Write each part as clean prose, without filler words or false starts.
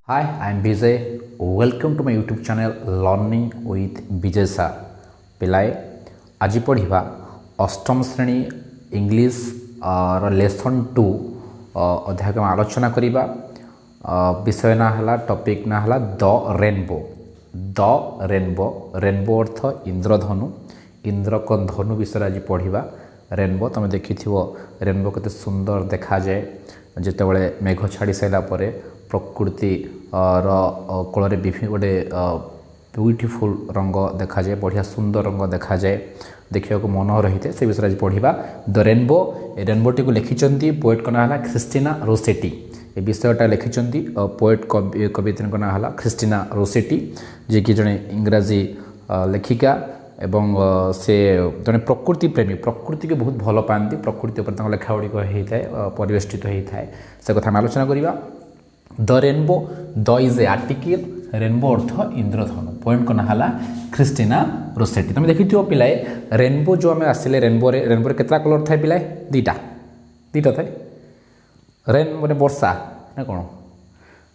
Hi, I am Vijay. Welcome to my YouTube channel Learning with Vijay Sir. पिलाए आज पढ़ा अष्टम श्रेणी इंग्लिश लेसन 2 अध्याय में आलोचना करवा विषय ना है टॉपिक ना है द रेनबो। रेनबो अर्थ इंद्रधनु। इंद्र को धनु विषय आज पढ़ा। रेनबो तुम देखि रेनबो केते सुंदर देखा जाए जितेबाला मेघ छाड़ी सारा प्रकृति कूल विभिन्न गोटे ब्यूटीफुल रंग देखा जाए, बढ़िया सुंदर रंग देखा जाए, देखा मनोहर होता है। से विषय आज पढ़ा द रेनबो। रेनबोटी को लिखिं पोएट का ना है क्रिस्टीना रोसेटी। ये विषयटा लिखिं पोएट कवित्री ना है क्रिस्टीना रोसेटी, जी कि जड़े इंग्राजी लेखिका एवं से जड़े प्रकृति प्रेमी, प्रकृति को बहुत भल पाती, प्रकृति उपर लेखा गुड़िक होता है परिवेष्टित होता है। से कथा आम आलोचना करवा। The rainbow, the is a article, rainbow अर्थ इंद्रधनु। पॉइंट को ना है क्रिस्टीना रोसेटी। तुम देखी पिलाए रेनबो जो आम आसिले रेनबो केतटा कलर थाए पिलाए? दुईटा थाए। रेन मैं वर्षा ना कौन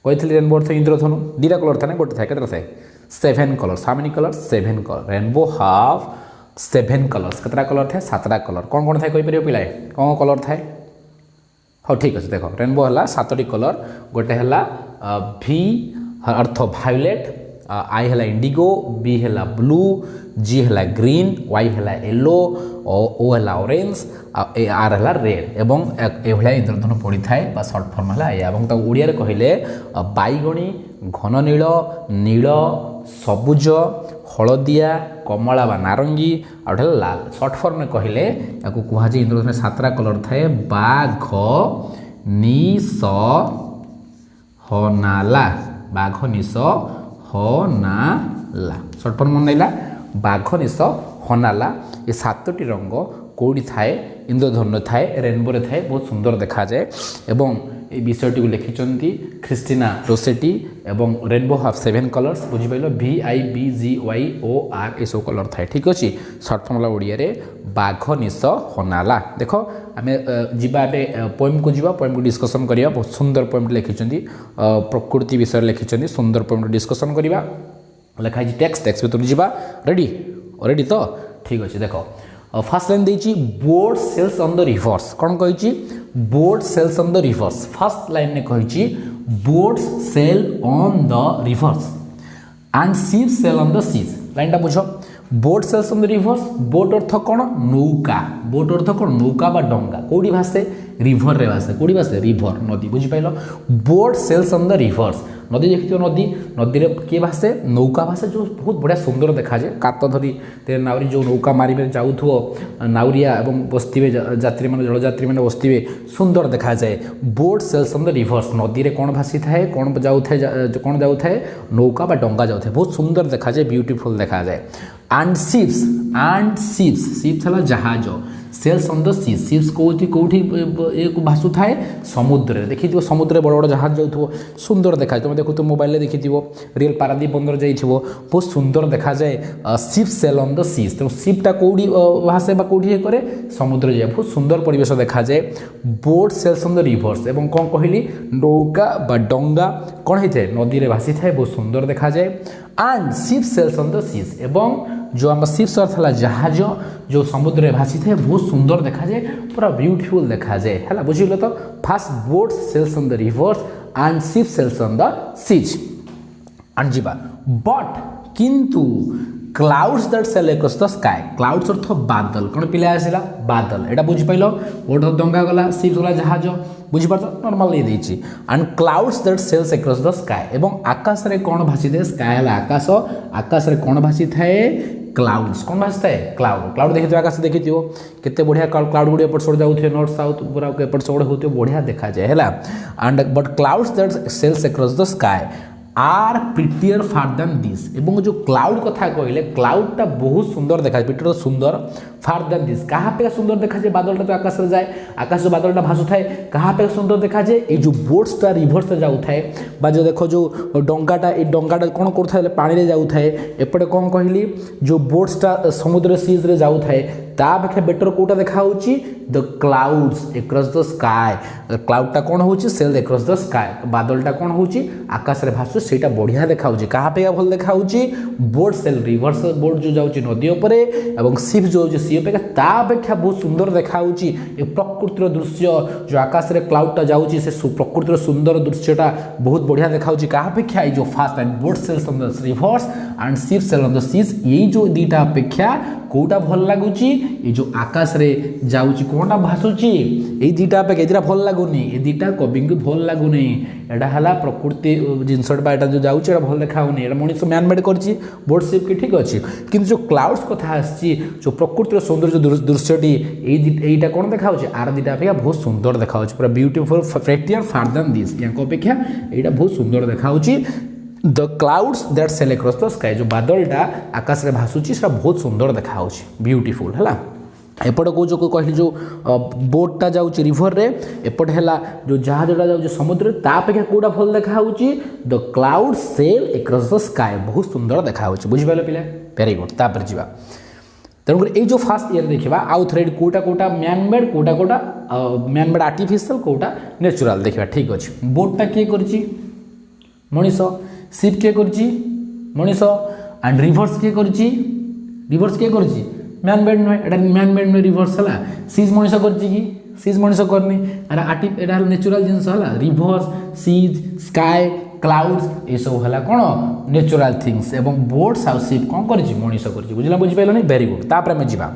कही रेनबो अर्थ इंद्रधनु, दुईटा कलर था ना गोटे थाए के थाए 7 colours. How many colour? 7 colour. Rainbow have 7 colours. केतटा कलर थाए? 7टा कलर। कौन कौन थाए कहीपर पिलाए? कौन कलर थाए? हाँ ठीक अच्छे। देख रेनबो है 7टी कलर। गोटे है भि अर्थ भायोलेट, आई है इंडिगो, बी है ब्लू, जी है ग्रीन, वाई है येलो, ओ है ऑरेंज, आर है रेड। एवं एभलिया इंद्रधनु पड़ी था सर्ट फर्म है। ओडिया कहले बैगणी, घन नील, नील, सबुज, हलदिया, कमला बा नारंगी और लाल। सर्ट फर्म में कहले या कहुए इंद्रधनु 7टा कलर थाए बाघ निश हनाला। बाघ निश हनाला सर्ट फर्म मन नाला बाघ निश हनाला। ये 7टी रंग कौड़ी थाए इंद्रधनु थाए रेनबो रे थाए, बहुत सुंदर देखा जाए। एवं ये विषयटी को लिखिं क्रिस्टीना रोसेटी। एवं रेनबो हाव 7 कलर्स। बुझिपाल VIBGYOR ये सब कलर थाए। ठीक अच्छे। सर्ट फर्म ओडिया बाघ निश हनाला। देख आम जा पोएम को जीवा, पोएम को डिस्कसन करवा। बहुत सुंदर पोएम लिखिं प्रकृति विषय लिखिं सुंदर पोएम डिस्कसन करवा। लिखाई टेक्स्ट भर जावा। रेडी तो ठीक अच्छे। देख फास्ट लाइन देती boat sails on the rivers. कौन कही? Boat sails on the rivers. First line ने कही boats sail on the rivers and ships sail on the seas. Line टा बुझ। Boat sails on the rivers. Boat अर्थ कौन? नौका। बोट अर्थ कौन? नौका बा डंगा। कौटी भासे? रिभर रे भासे। कौटी भासे? रिभर नदी। बुझिपाल। Boat sails on the rivers. नदी देखिए नदी, नदी किए भासे? नौका भासे, जो बहुत बढ़िया सुंदर देखा जाए। कात धरी नाउरी जो नौका मारे जाऊथो नाउरिया एवं बसवे यात्री मैंने जलयात्री मैंने बसवे, सुंदर देखा जाए। Boat sails on the rivers. नदी रे कौन भासी थाए? कौन जाऊ थाए? नौका बा डंगा जाऊ थाए। बहुत सुंदर देखा जाए, ब्यूटीफुल देखा जाए। एंड शिप्स है जहाज। Sails on the seas. Ships कौटी भासु थाए? समुद्र। देखी समुद्र बड़ बड़ जहाज जाऊ, सुंदर देखा तुम देखो तो मोबाइल देखी रियल पारादीप बंदर जाइए, बहुत सुंदर देखा जाए। Ships sail on the seas. तो शिपटा कौटी भासे कौटी करे? समुद्र जाए, बहुत सुंदर परिवेश देखा जाए। Boat sails on the rivers. एवं कौन कहली? नौका बा डंगा कौन होता है? नदी में भासी थाए, बहुत सुंदर देखा जाए। And ships sails on the seas. एवं जो आम शिप्स अर्थ है जहाज जो समुद्र में भासी थाए, बहुत सुंदर देखा जाए, पूरा ब्यूटीफुल देखा जाए है। बुझिल तो first boat sails on the rivers and ships sails on the seas. And जीवा बट किंतु clouds that sail across the sky. Clouds अर्थ बादल। कौन पिला आसला? बादल। एटा बुझिपाल। बोट डंगा गला, शिप्स गला जहाज। बुझिपार नॉर्मल ये देछि। And clouds that sails across the sky. एवं आकाश रे कौन भासी थाए? स्काई है आकाश। आकाश रे कौन भासी थाए? क्लाउड्स। कौन भासी थाए? क्लाउड। क्लाउड देखिए आकाश देखी केते बढ़िया क्लाउड गुड़ी एपट सेपट जाऊे, नॉर्थ साउथ पूरा एपट सेपट होते बढ़िया देखा जाए है। And but clouds that sails across the sky are prettier far than this. एवं जो क्लाउड कथा कहले, क्लाउडटा बहुत सुंदर देखा, प्रिटियर सुंदर फार देन दिस कहाँ पे सुंदर देखा जाए बादलटा तो आकाश में जाए आकाश जो बादलटा भासु थाए कहाँ पे सुंदर देखा जाए ये जो बोट्सटा रिभर्स जाऊ थाए बा जो देख जो डंगाटा ये डंगाटा कौन कर पानी रे जाऊ थाए एपटे कौन कहली जो बोट्सटा समुद्र सीज रे जाऊ थाए तापेक्षा बेटर कोटा देखा होची the clouds across the sky क्लाउडटा कौन होची सेल एक्रॉस द स्काई बादलटा कौन होची आकाश रे भासु सेटा बढ़िया देखा होची कहाँ पे भल देखा होची बोट सेल रिवर्स बोट जो जाउची नदी उपरे एवं शिप जो होची सी पे तापेक्षा बहुत सुंदर देखा होची ए प्रकृतिर दृश्य जो आकाश रे क्लाउडटा जाउची से प्रकृतिर सुंदर दृश्यटा बहुत बढ़िया देखा होची कहाँ अपेक्षा जो first and boat sails on the rivers and ship sail on the seas ये जो दीटा अपेक्षा कोटा भल लगुच ये जो आकाश रे जाउची कोनटा भासुची ये दीटा पे केदिरा भल लागुनी ये दीटा कवि को भल लागुनी एटा हला प्रकृति जिनसट बा एटा जो जाउची एटा भल देखाउनी एटा मनुष्य मैन मेड करची बोट शिप की ठीक अछि किंतु जो क्लाउड्स कथा आछि जो प्रकृतिर सौंदर्य दृश्यटी एटा कोन देखाउची आर दीटा पे बहुत सुंदर देखाउची पूरा beautiful prettier far than this या को अपेक्षा एटा बहुत सुंदर देखाउची the clouds that sail across the sky जो बादलटा आकाश रे भासुची से बहुत सुंदर देखा होची ब्यूटीफुल है एपट कौ जो कहली जो बोटटा जाउची रिवर रे एपट है जो जहाजटा जाउची समुद्र तापेक्षा कोटा भल देखा होची the cloud sail across the sky बहुत सुंदर देखा होची बुझि पाले पिला वेरी गुड तापर जीवा तेणुकर ये जो फास्ट ईयर देखा आउ थ्रेड कोटा कोटा मैनमेड कोटा कोटा मैनमेड आर्टिफिशियल कोटा नेचुरल देखा ठीक अच्छे बोटटा किए करची मनीष शिप किए करची मनीष एंड रिवर्स किए करची रिवर्स किए करची मैनमेड नुहे एटा मैनमेड नुहे रिवर्स है सीज मनीष करची कि सीज मनीष करनी एटा नेचुरल जिनस है रिवर्स सीज स्काई क्लाउड्स ये सब है कौन नेचुरल थिंग्स एवं बोट्स आउ शिप कौन करची मनीष करची बुझला बुझिपाइल नहीं वेरी गुड तापर आम जा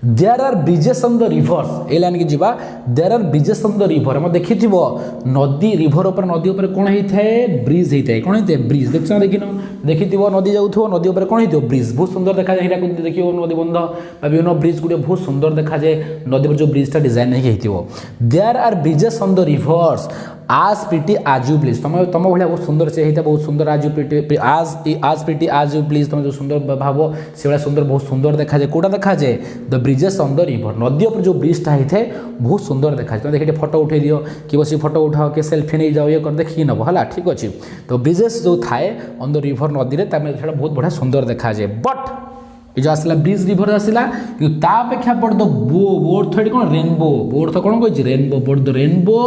there are bridges on the rivers ए लाइन की जीवा there are bridges on the river हम देखि नदी रिवर ऊपर नदी ऊपर कौन होता है ब्रिज होता है कौन होता है ब्रिज देख देखिन देखि नदी जाऊ नदी ऊपर कौन होता है ब्रिज बहुत सुंदर देखा जाए देखिए नदी बंध विभिन्न ब्रिज गुटे बहुत सुंदर देखा जाए नदी पर जो ब्रिजटा डिजाइन होती there are bridges on the rivers as pretty as you please तुम तुम भाया बहुत सुंदर से होता बहुत सुंदर आज यू प्रिटी आज प्रिटी आज यू प्लीज तुम जो सुंदर भाव से भाया सुंदर बहुत सुंदर देखा जाए कौटा देखा जाए the bridges on the river नदी पर जो ब्रिजटा होता है बहुत सुंदर देखा तुम देखिए फोटो उठे दियो कि बस फोटो उठाओ कि सेल्फी नहीं जाओ ये कर देखिए नब है ठीक अच्छे तो ब्रिजेस जो थाए ऑन द रिवर नदी में बहुत बढ़िया सुंदर देखा जाए बट ये जो आसला ब्रिज रिवर आसला कि तापेक्षा बड़ द बोर्ड थोड़ी कौन रेनबो बोर्ड तो कौन कही रेनबो बड़ the rainbow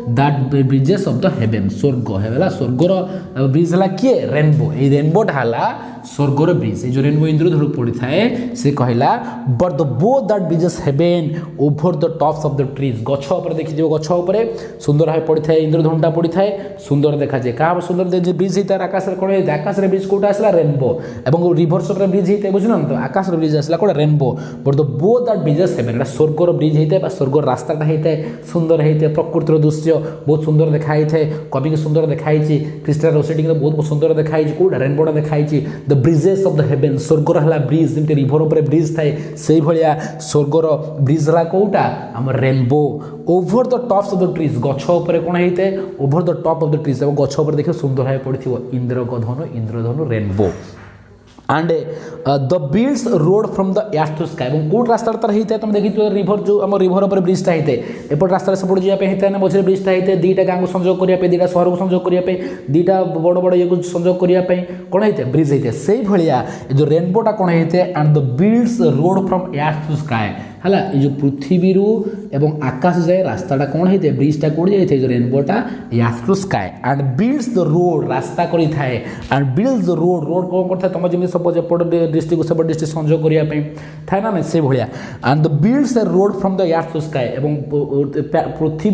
that bridges of the haven स्वर्ग है स्वर्गर ब्रिज है किए रेनबो ये रेनबोटा है स्वर्गर ब्रिज ये जो रेनबो इंद्रधनु पड़ी थाए से कहला but the bow that bridges heaven over the tops of the trees गछ ऊपर देखि जो गछ ऊपर सुंदर भाव पड़ी थाए इंद्रधनुटा पड़ी थाए सुंदर देखा जाए क्या सुंदर ब्रिज होता है आकाश में कौन आकाश में ब्रिज कौटा आसला रेनबो और रिवर्स ब्रिज होता है बुझल तो आकाश ब्रिज आसला कौन rainbow but the bow that bridges haven स्वर्गर bridge होता है स्वर्गर रास्ताटा होता है सुंदर होता है प्रकृतिर दृश्य बहुत सुंदर देखाई थाए कवि के सुंदर देखाई क्रिस्टल रोसेटी बहुत सुंदर देखाई कौटा रेनबोटा देखाई the bridges of the heaven स्वर्गर है ब्रिज जमी रिवर उपर ब्रिज थाए से भाया स्वर्गर ब्रिज है कौटा आम rainbow over the tops of the trees गछ उपर कौन होता है over the top of the trees गछ उपर देखिए सुंदर भाव पड़ी इंद्रधनु rainbow and the builds road from the earth to sky कौट रास्ता तार होता है तुम देखिए रिवर जो आम रिवर उपर ब्रिजटा होता है एपट रास्ता सेपट जावाई होता है मझे ब्रिजटा होता है दुईटा गाँव को संजोग करने दुईटा सहर को संजोग करने दुईटा बड़ बड़ ये संजोग करने कौन होता है ब्रिज होता है से भाया जो रेनबोटा कौन होता है and the builds road from earth to sky है ये जो पृथ्वी एवं आकाश जाए रास्ताटा कौन होता है ब्रिजटा कौन जाए जो रेनबोटा earth to sky and builds the road रास्ता करी थाए and builds the road road कौन करता है तुम जमी सपोज एपट डिस्ट्रिक्ट को सेपट डिस्ट्रिक्ट संजोग करने थाए ना से भाया and the builds the road from the earth to sky एवं पृथ्वी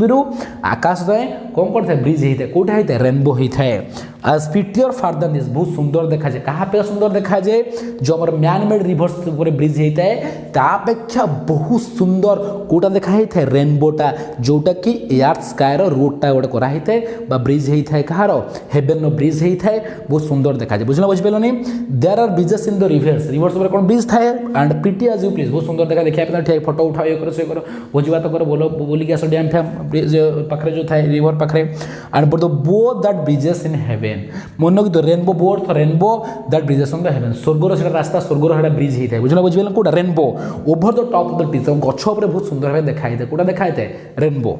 आकाश जाए कौन करता है ब्रिज होता है कौटा होता है रेनबो होता है स्पीटियर फार्दर दिस बहुत सुंदर देखा जाए कहाँ पे सुंदर देखा जाए जो हमारे मैनमेड रिवर्स ब्रिज होता है तापेक्षा बहुत सुंदर कौटा देखा है रेनबोटा जोटा कि एर्थ स्कायर रोडटा गोटे कराई है ब्रिज होता है कहार हेवन ब्रिज होता है बहुत सुंदर देखा जाए बुझल बुझिपाल नहीं there are bridges in the rivers rivers कौन ब्रिज थाए and pretty as you please बहुत सुंदर देखा देखा ठीक फोटो उठाओ ये करो से करो भोजी बात करो बोलो बोलिक आस डैम फैम ब्रिज पाखे जो थाए रिवर पाखे and but the both that bridges in heaven heaven मन कि rainbow board rainbow that bridges on the heaven स्वर्गर से रास्ता स्वर्गर है ब्रिज होता है बुझल बुझे कौटा rainbow over the top of the tree गछ उपर बहुत सुंदर भाव देखा है कौटा देखा है rainbow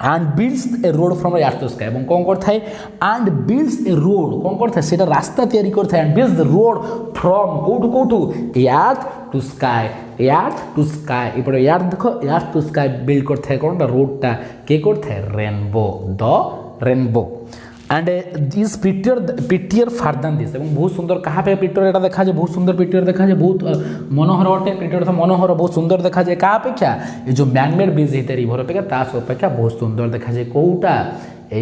and builds a road from earth to sky এবং কোন করতে and builds a road কোন করতে সেটা রাস্তা তৈরি করতে and builds the road from কোটু earth to sky এবারে earth দেখো earth to sky বিল্ড করতে কোনটা রোডটা কে করতে rainbow the rainbow and this prettier further than this এবং বহুত সুন্দর কাহা पे পিটিयर এটা দেখা যায় বহুত সুন্দর পিটিयर দেখা যায় বহুত মনোহর অটে পিটিयर তো মনোহর বহুত সুন্দর দেখা যায় কাহা অপেক্ষা এই যে ম্যানমেড ব্রিজ হিতে রিভর অপেক্ষা তা অপেক্ষা বহুত সুন্দর দেখা যায় কোউটা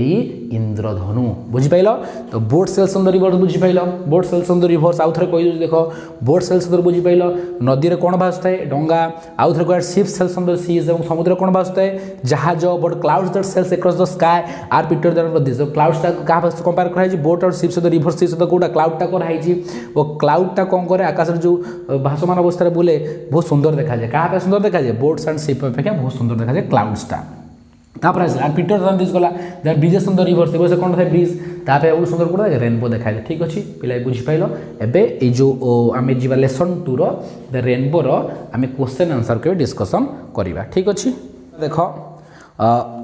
এই ইন্দ্রধনু বুঝি পাইল তো boat sails on the river বুঝি পাইল boat sails on the rivers আউ থরে কই দেখো বোট সেলস অন বুঝি পাইল নদীরে কোন ভাসুଥାଏ ডঙ্গা আউ থরে কয় ship sails on the seas এবং সমুদ্রে কোন ভাসুଥାଏ জাহাজ but clouds that sails across the sky আর পিক্টর দ্যাট অফ দিস ক্লাউডসটা কাহা ভাস कंपेयर করা হইছি বোট আর শিপ সহ রিভর সিজ সহ কোটা ক্লাউডটা করা হইছি ও ক্লাউডটা কোন করে আকাশের যে ভাসমান অবস্থায় বলে বহুত সুন্দর দেখা যায় কাহা সুন্দর দেখা যায় বোটস এন্ড শিপ অপেক্ষা বহুত সুন্দর দেখা যায় ক্লাউডসটা तापर आर पिटर दान दिस गला that bridges on the river से बसे कोन था ब्रिज तापे उ सुंदर कोडा रेनबो देखाय ठीक अछि पिलाई बुझि पाइलो एबे ए जो आमे जीवा लेसन 2 रो द रेनबो रो आमे क्वेश्चन आंसर के डिस्कशन करिवा ठीक अछि देखो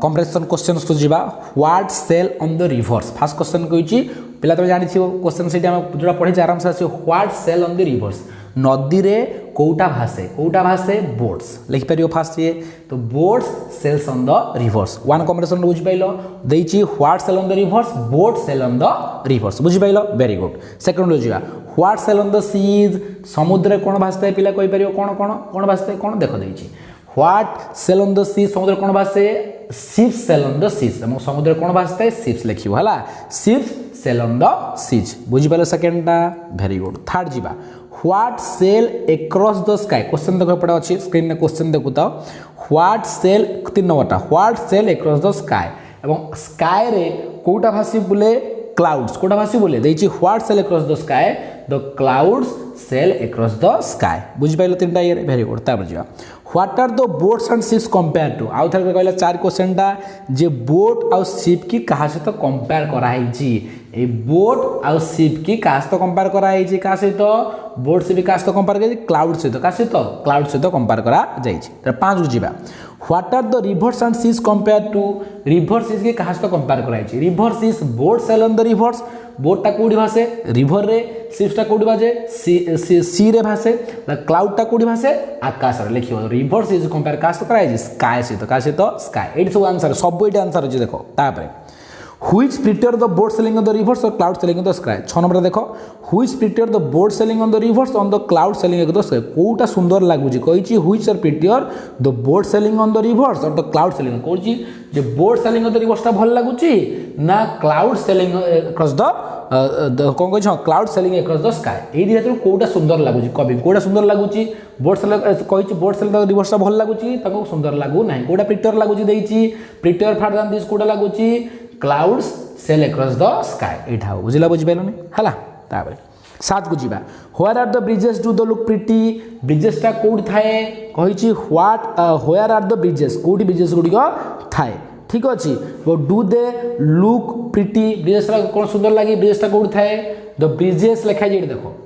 कंप्रेशन क्वेश्चंस तो जीवा what sail on the rivers first question कहिछि पिला तो जानि छियो क्वेश्चन सेटा हम जोडा पढि आराम से आसी what sail on the rivers नदी रे कौटा भासे बोट्स लिखि परियो फास्ट ये तो boats sails on the rivers one combination बुझि पाइलो देछि what sail on the rivers boat sail on the rivers बुझि पाइलो वेरी गुड सेकंड बुझिया what sail on the seas समुद्र कोन भासते पिला कहि परियो कोन भासते कोन देखो देछि what sail on the sea समुद्र कोन भासे ships sail on the seas हम समुद्र कोन भासते शिप्स लिखियो हला ships sail on the seas बुझि पाइलो सेकंडटा वेरी गुड थर्ड जीवा what sail across the sky question देखो पड़ा अच्छी स्क्रीन में क्वेश्चन देखु तो व्हाट सेल 3 नंबरटा what sail across the sky एवं स्काई रे कोटा भासी बोले क्लाउड्स कोटा भासी बोले देछि what sail across the sky the clouds sail across the sky बुझ पाइलो तीनटा ये वेरी गुड ता बुझिया what are the boats and ships compare to आउ थर कहला चार क्वेश्चनटा जे बोट और शिप की कहा से तो कंपेयर करा हिची ए बोट और शिप की कहा से तो कंपेयर करा हिची का से तो बोट से भी कहा से तो कंपेयर करी क्लाउड से तो का से तो क्लाउड से तो कंपेयर करा जाइछि त पांच बुझिबा what are the rivers and seas compare to river seas की कहा से तो कंपेयर करा हिची river seas boat sail on the rivers बोटटा कोडी भासे रिवर रे शिप्सटा कोडी भासे सी रे भासे क्लाउडटा कोडी भासे आकाश रे लिखियो रिवर सीज कंपेयर कास तो कराई स्काई से तो स्काई एट सब आंसर सब एट आंसर अछि देखो तापरे which prettier the boat sailing on the rivers और cloud sailing on the sky 6 number देखो which prettier the boat sailing on the rivers on the cloud sailing on the sky कोटा सुंदर लागुची कहिची which are prettier the boat sailing on the rivers और the cloud sailing कहिची जे boat sailing on the rivers ता भल लागुची ना क्लाउड सेलिंग अक्रॉस द कोन कहि cloud sailing across the sky एई दिहतु कोटा सुंदर लागुची कवि कोटा सुंदर लागुची बोट सेलिंग कहिची बोट सेलिंग द रिवर्स ता भल लागुची ताको सुंदर लागु नाही कोटा प्रिपेयर लागुची देइची प्रिपेयर फॉर दैन दिस कोटा लागुची clouds sail across the sky एठा बुझिला बुझि पाइलनी हला ताबे सात को जीवा where are the bridges do they look pretty bridges ता कोड थाए कहिची what where are the bridges कोडी ब्रिजेस गुडी को थाए ठीक अछि वो do they look pretty bridges कोन सुंदर लागी ब्रिजेस ता कोड थाए द ब्रिजेस लिखा जे देखो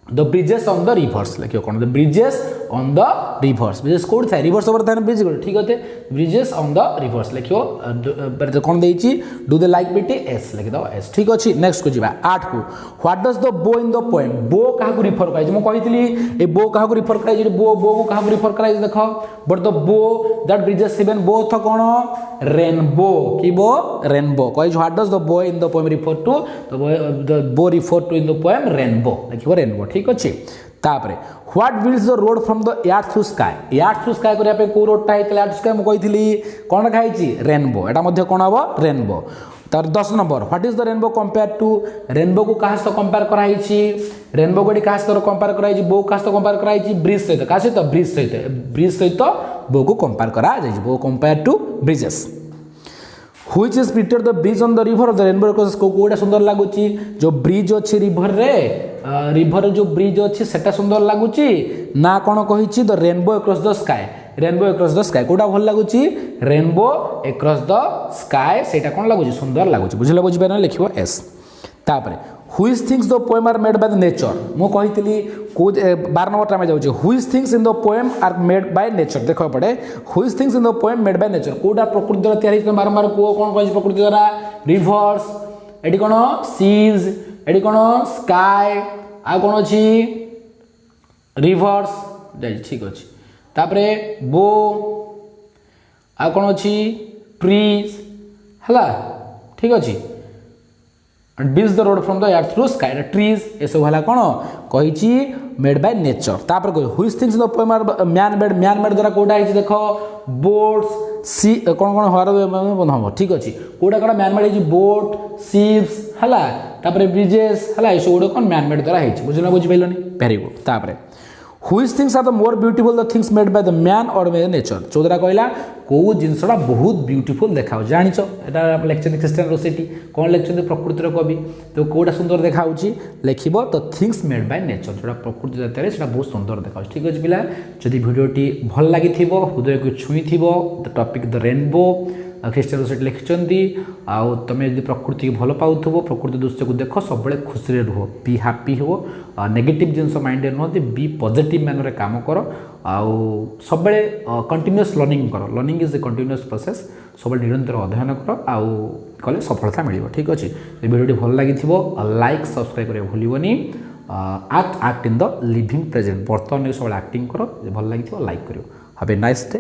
the bridges on the rivers लिखियो कोन the bridges on the rivers bridges कोड थाए रिवर्स ओवर थाए ब्रिज कोड ठीक होते ब्रिजेस ऑन द रिवर्स लिखियो कोन देइची डू द लाइक बिटी एस लिख दो एस ठीक अछि नेक्स्ट को जीवा 8 को what does the bow in the poem बो काहा को रिफर कराइ म कहितली ए बो काहा को रिफर कराइ जे बो को काहा को रिफर कराइ देखो but the bow that bridges seven बो थ कोन रेनबो की बो रेनबो कहि what does the bow in the poem refer to the bow refer to in the poem rainbow लिखियो रेनबो ठीक अछि तापरे what builds the road from the earth to sky करिया पे को road title earth to sky म कहितली कोन खाइची rainbow एटा मध्ये कोन हबो रेनबो तार 10 number what is the rainbow compare to rainbow को कहा से कंपेयर कराइची रेनबो को कहा से कंपेयर कराइची बो कहा से कंपेयर कराइची ब्रिज सहित का से ब्रिज सहित बो को कंपेयर करा जाइची bow compare to bridges which is prepare the bridge on the river of the rainbow cross कोडा सुंदर लागुची जो ब्रिज अछि रिवर जो ब्रिज अछि सेटा सुंदर लागुची ना कोन कहिची the rainbow across the sky कोडा भल लागुची रेनबो अक्रॉस द स्काई सेटा कोन लागुची सुंदर लागुची बुझिला बुझि पाना लिखिबो एस तापर which things the poem are made by the nature मु कही को 12 नंबर टाइम जाऊँ which things in the poem are made by nature देख पड़े which things in the poem made by nature कोटा प्रकृति द्वारा तैयारी बारंबार को कौन कह प्रकृति द्वारा रिवर्स एटी कौन सीज एटी कौन स्काई आ कौन अच्छी रिवर्स ठीक अच्छे तापरे बो आ कौन अच्छी ट्रीज है ठीक अच्छे builds the road from the earth through sky trees ये सब है कौन कही मेड बाय नेचर तापर कह which things in the poem are man made द्वारा कोटा है देख बोट्स सी कौन कौन हर हम ठीक अच्छे कोटा कौन मैन मेड है बोट शिप्स है तापर ब्रिजेस है ये सब गुड़ कौन मैन मेड द्वारा है बुझल बुझिपारे वेरी गुड तापर which things are the more beautiful the things made by the man और बाय द नेचर चौधरा कहला कौ जिनसा बहुत ब्यूटीफुल देखा जानी यहाँ लिखते क्रिस्टियन रोसेटी कौन लिखते प्रकृतिर कवि तो कौटा सुंदर देखा लिख the things made by nature जो प्रकृति जगह से बहुत सुंदर देखा ठीक अच्छे पिला जदि भिडियोटी भल लगी हृदय को छुई the topic the rainbow Christina Rossetti लिखिं आउ तुम यदि प्रकृति की भल पाऊ प्रकृति दृश्य को देख सब खुशी रुह बी हैप्पी हो नेगेटिव जिनस माइंड नुह बी पॉजिटिव मैनर काम कर आउ सब कंटिन्यूअस लर्निंग कर learning is a continuous process सब निरंतर अध्ययन कर आउ कले सफलता मिल ठीक अच्छे भिडियो भल लगी लाइक सब्सक्राइब करें भूलनी act in the living present बर्तमान सब एक्टिंग कर भल लगी लाइक कर हैव ए नाइस डे।